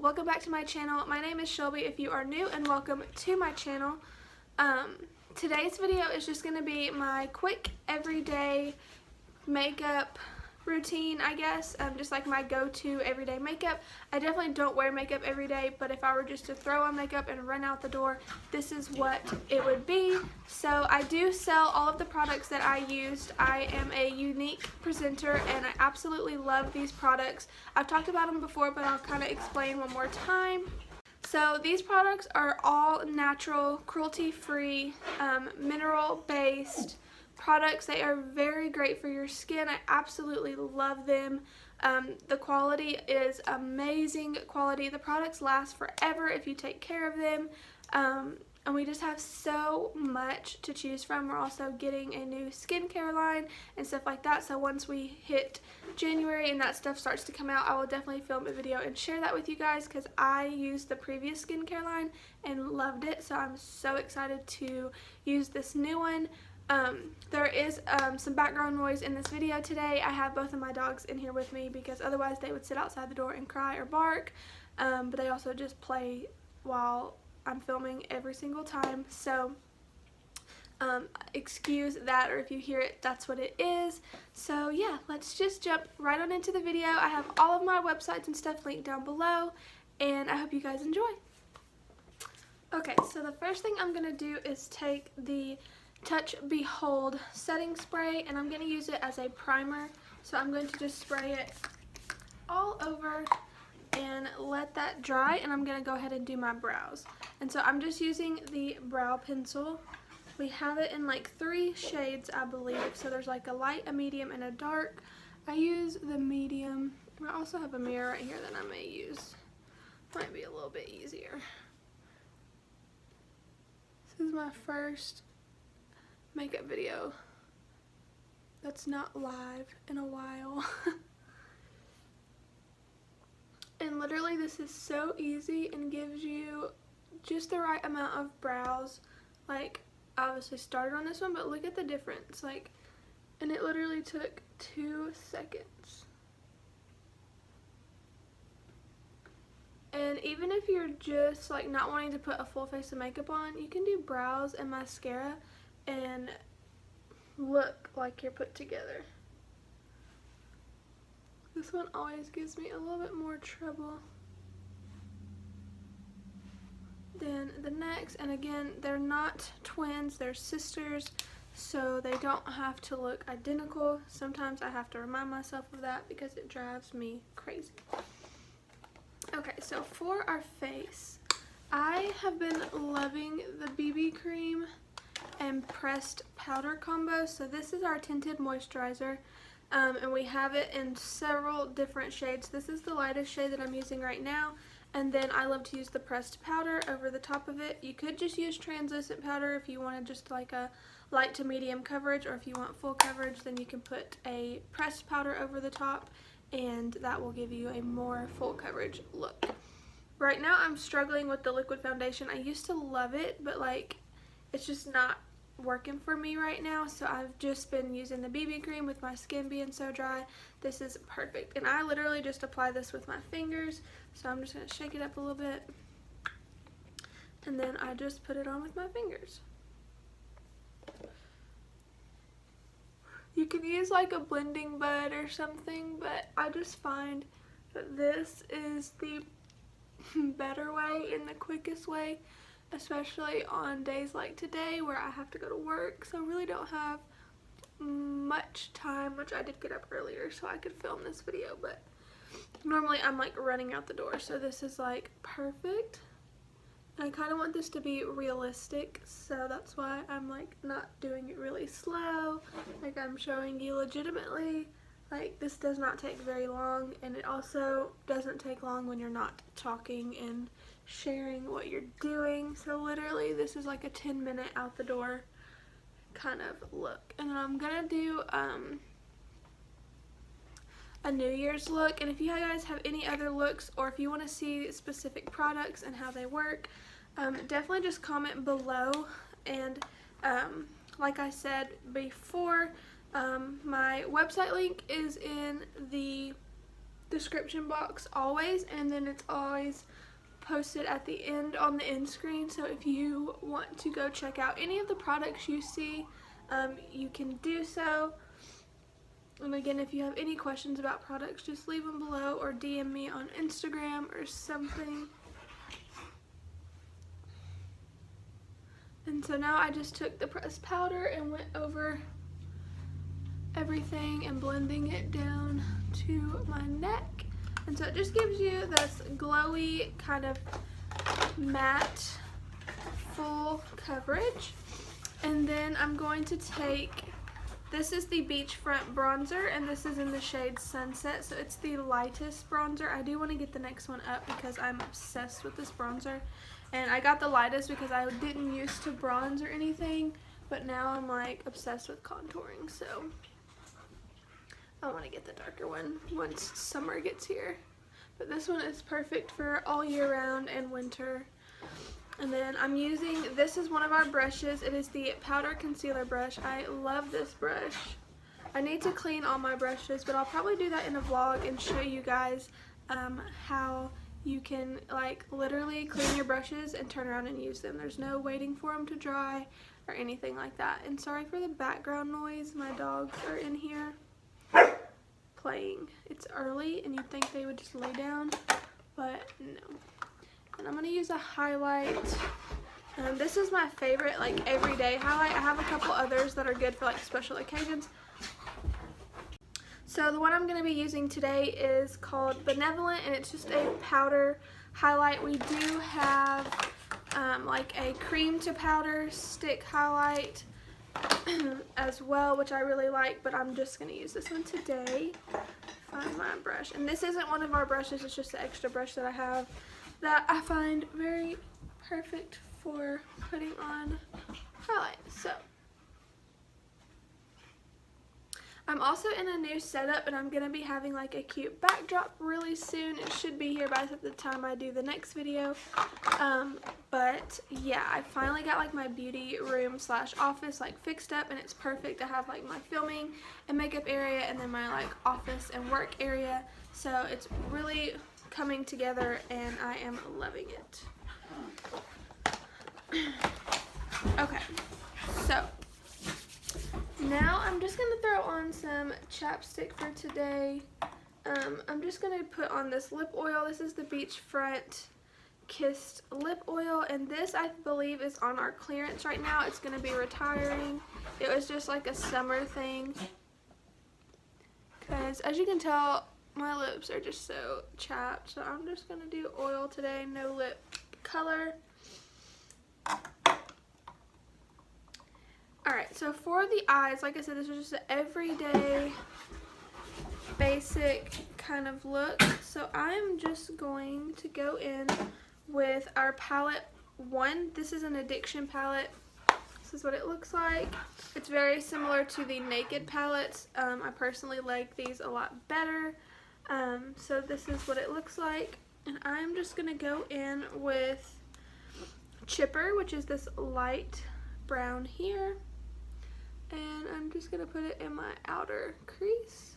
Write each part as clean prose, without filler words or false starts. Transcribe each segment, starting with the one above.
welcome back to my channel. My name is Shelby if you are new, and welcome to my channel. Today's video is just going to be my quick everyday makeup routine, I guess, just like my go-to everyday makeup. I definitely don't wear makeup every day, but if I were just to throw on makeup and run out the door, this is what it would be. So I do sell all of the products that I used. I am a unique presenter and I absolutely love these products. I've talked about them before, but I'll kind of explain one more time. So these products are all natural, cruelty-free, mineral-based products. They are very great for your skin. I absolutely love them. The quality is amazing quality. The products last forever if you take care of them. And we just have so much to choose from. We're also getting a new skincare line and stuff like that. So once we hit January and that stuff starts to come out, I will definitely film a video and share that with you guys because I used the previous skincare line and loved it. So I'm so excited to use this new one. There is some background noise in this video today. I have both of my dogs in here with me because otherwise they would sit outside the door and cry or bark, but they also just play while I'm filming every single time, so excuse that, or if you hear it, that's what it is. So yeah, let's just jump right on into the video. I have all of my websites and stuff linked down below, and I hope you guys enjoy. Okay, so the first thing I'm going to do is take the Touch Behold setting spray, and I'm going to use it as a primer. So I'm going to just spray it all over and let that dry, and I'm going to go ahead and do my brows. And so I'm just using the brow pencil. We have it in like 3 shades, I believe. So there's like a light, a medium, and a dark. I use the medium. I also have a mirror right here that I may use. Might be a little bit easier. This is my first makeup video that's not live in a while. And literally this is so easy and gives you just the right amount of brows. Like, I obviously started on this one, but look at the difference. Like, and it literally took 2 seconds. And even if you're just like not wanting to put a full face of makeup on, you can do brows and mascara and look like you're put together. This one always gives me a little bit more trouble than the next. And again, they're not twins, they're sisters, so they don't have to look identical. Sometimes I have to remind myself of that because it drives me crazy. Okay, so for our face, I have been loving the BB cream and pressed powder combo. So this is our tinted moisturizer. And we have it in several different shades. This is the lightest shade that I'm using right now, and then I love to use the pressed powder over the top of it. You could just use translucent powder if you wanted just like a light to medium coverage, or if you want full coverage, then you can put a pressed powder over the top, and that will give you a more full coverage look. Right now I'm struggling with the liquid foundation. I used to love it, but like it's just not working for me right now, so I've just been using the BB cream with my skin being so dry. This is perfect, and I literally just apply this with my fingers, so I'm just going to shake it up a little bit, and then I just put it on with my fingers. You can use like a blending bud or something, but I just find that this is the better way and the quickest way, especially on days like today where I have to go to work, so I really don't have much time, which I did get up earlier so I could film this video, but normally I'm like running out the door, so this is like perfect. I kind of want this to be realistic, so that's why I'm like not doing it really slow. Like, I'm showing you legitimately, like, this does not take very long, and it also doesn't take long when you're not talking and sharing what you're doing. So literally this is like a 10-minute out the door kind of look. And then I'm gonna do a New Year's look, and if you guys have any other looks, or if you want to see specific products and how they work, definitely just comment below. And like I said before, my website link is in the description box always, and then it's always posted at the end on the end screen. So if you want to go check out any of the products you see, you can do so. And again, if you have any questions about products, just leave them below or DM me on Instagram or something. And so now I just took the pressed powder and went over everything and blending it down to my neck. And so it just gives you this glowy kind of matte full coverage. And then I'm going to take, this is the Beachfront bronzer, and this is in the shade Sunset, so it's the lightest bronzer. I do want to get the next one up because I'm obsessed with this bronzer. And I got the lightest because I didn't used to bronze or anything, but now I'm like obsessed with contouring, so I want to get the darker one once summer gets here. But this one is perfect for all year round and winter. And then I'm using, this is one of our brushes. It is the powder concealer brush. I love this brush. I need to clean all my brushes, but I'll probably do that in a vlog and show you guys how you can like literally clean your brushes and turn around and use them. There's no waiting for them to dry or anything like that. And sorry for the background noise. My dogs are in here playing. It's early and you'd think they would just lay down, but no. And I'm going to use a highlight. This is my favorite like everyday highlight. I have a couple others that are good for like special occasions. So the one I'm going to be using today is called Benevolent, and it's just a powder highlight. We do have like a cream to powder stick highlight as well, which I really like, but I'm just going to use this one today. Find my brush. And this isn't one of our brushes, it's just an extra brush that I have that I find very perfect for putting on highlight. So I'm also in a new setup, and I'm going to be having like a cute backdrop really soon. It should be here by the time I do the next video. But yeah, I finally got like my beauty room / office like fixed up, and it's perfect to have like my filming and makeup area and then my like office and work area. So it's really coming together and I am loving it. Okay, so now I'm just going to throw on some chapstick for today. I'm just going to put on this lip oil. This is the Beachfront Kissed Lip Oil, and this I believe is on our clearance right now. It's going to be retiring. It was just like a summer thing, because as you can tell, my lips are just so chapped. So I'm just going to do oil today, no lip color. Alright, so for the eyes, like I said, this is just an everyday, basic kind of look. So I'm just going to go in with our palette 1. This is an Addiction palette. This is what it looks like. It's very similar to the Naked palettes. I personally like these a lot better. So this is what it looks like. And I'm just going to go in with Chipper, which is this light brown here. And I'm just going to put it in my outer crease.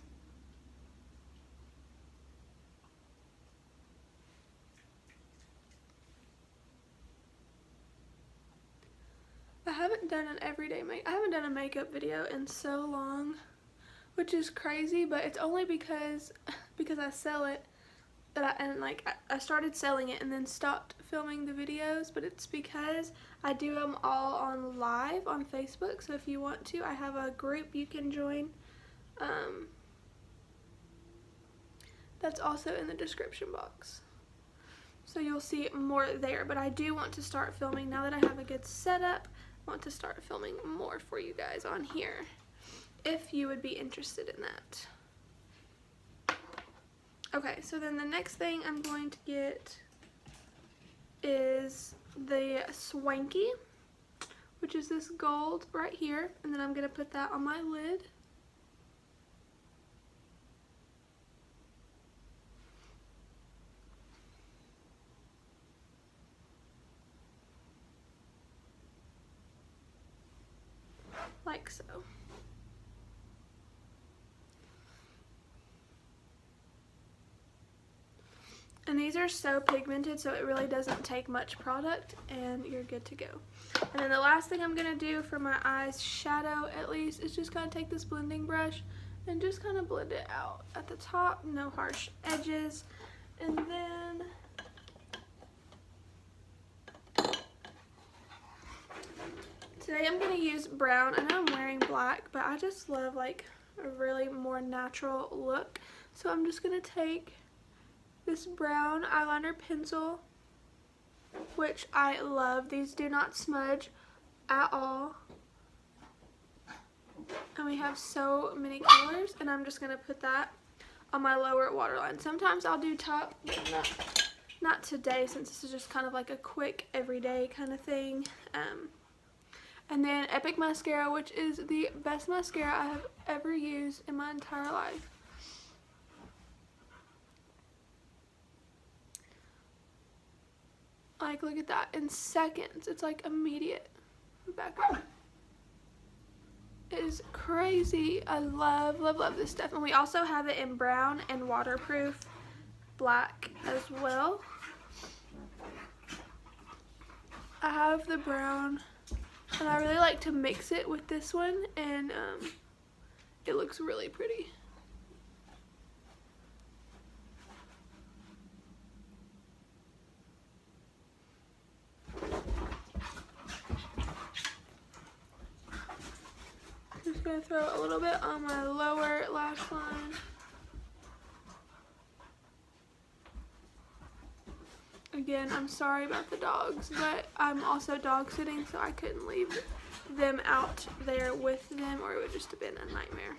I haven't done an everyday I haven't done a makeup video in so long, which is crazy, but it's only because I sell it that I started selling it and then stopped filming the videos, but it's because I do them all on live on Facebook. So if you want to, I have a group you can join. That's also in the description box. So you'll see more there, but I do want to start filming now that I have a good setup. I want to start filming more for you guys on here if you would be interested in that. Okay, so then the next thing I'm going to get is the Swanky, which is this gold right here, and then I'm going to put that on my lid. Like so. these are so pigmented, so it really doesn't take much product and you're good to go. And then the last thing I'm going to do for my eyes shadow at least is just kind of take this blending brush and just kind of blend it out at the top, no harsh edges. And then today I'm going to use brown. I know I'm wearing black, but I just love like a really more natural look. So I'm just going to take this brown eyeliner pencil, which I love. These do not smudge at all. And we have so many colors, and I'm just going to put that on my lower waterline. Sometimes I'll do top, but not today, since this is just kind of like a quick everyday kind of thing. And then Epic Mascara, which is the best mascara I have ever used in my entire life. Like, look at that. In seconds, it's like immediate background. It is crazy. I love, love, love this stuff. And we also have it in brown and waterproof black as well. I have the brown, and I really like to mix it with this one, and it looks really pretty. Just gonna throw a little bit on my lower lash line. Again, I'm sorry about the dogs, but I'm also dog sitting, so I couldn't leave them out there with them, or it would just have been a nightmare.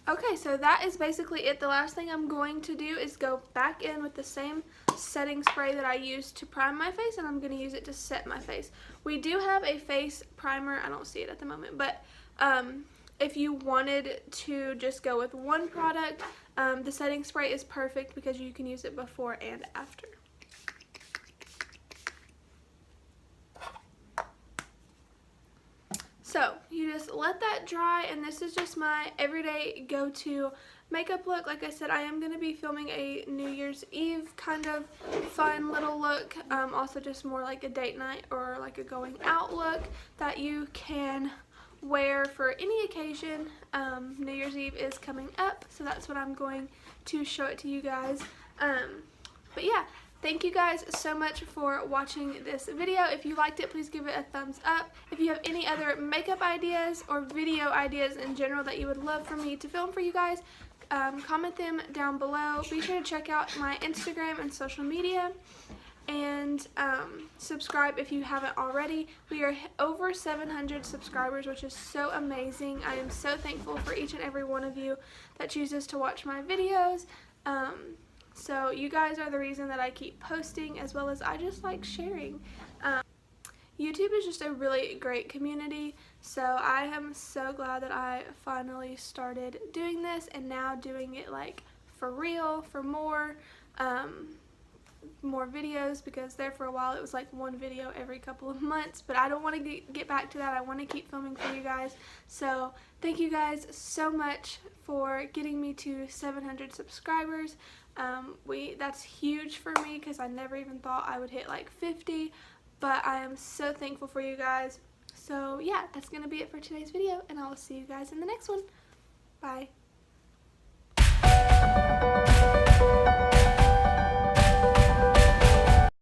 Okay, so that is basically it. The last thing I'm going to do is go back in with the same setting spray that I used to prime my face, and I'm going to use it to set my face. We do have a face primer. I don't see it at the moment, but if you wanted to just go with one product, the setting spray is perfect because you can use it before and after. So you just let that dry, and this is just my everyday go-to makeup look. Like I said, I am going to be filming a New Year's Eve kind of fun little look, also just more like a date night or like a going out look that you can wear for any occasion. New Year's Eve is coming up, so that's what I'm going to show it to you guys. But yeah, thank you guys so much for watching this video. If you liked it, please give it a thumbs up. If you have any other makeup ideas or video ideas in general that you would love for me to film for you guys, comment them down below. Be sure to check out my Instagram and social media, and subscribe if you haven't already. We are over 700 subscribers, which is so amazing. I am so thankful for each and every one of you that chooses to watch my videos. So you guys are the reason that I keep posting, as well as I just like sharing. YouTube is just a really great community, so I am so glad that I finally started doing this, and now doing it like for real, for more videos, because there for a while it was like one video every couple of months, but I don't want to get back to that. I want to keep filming for you guys. So thank you guys so much for getting me to 700 subscribers. That's huge for me because I never even thought I would hit like 50, but I am so thankful for you guys. So yeah, that's gonna be it for today's video, and I will see you guys in the next one. Bye.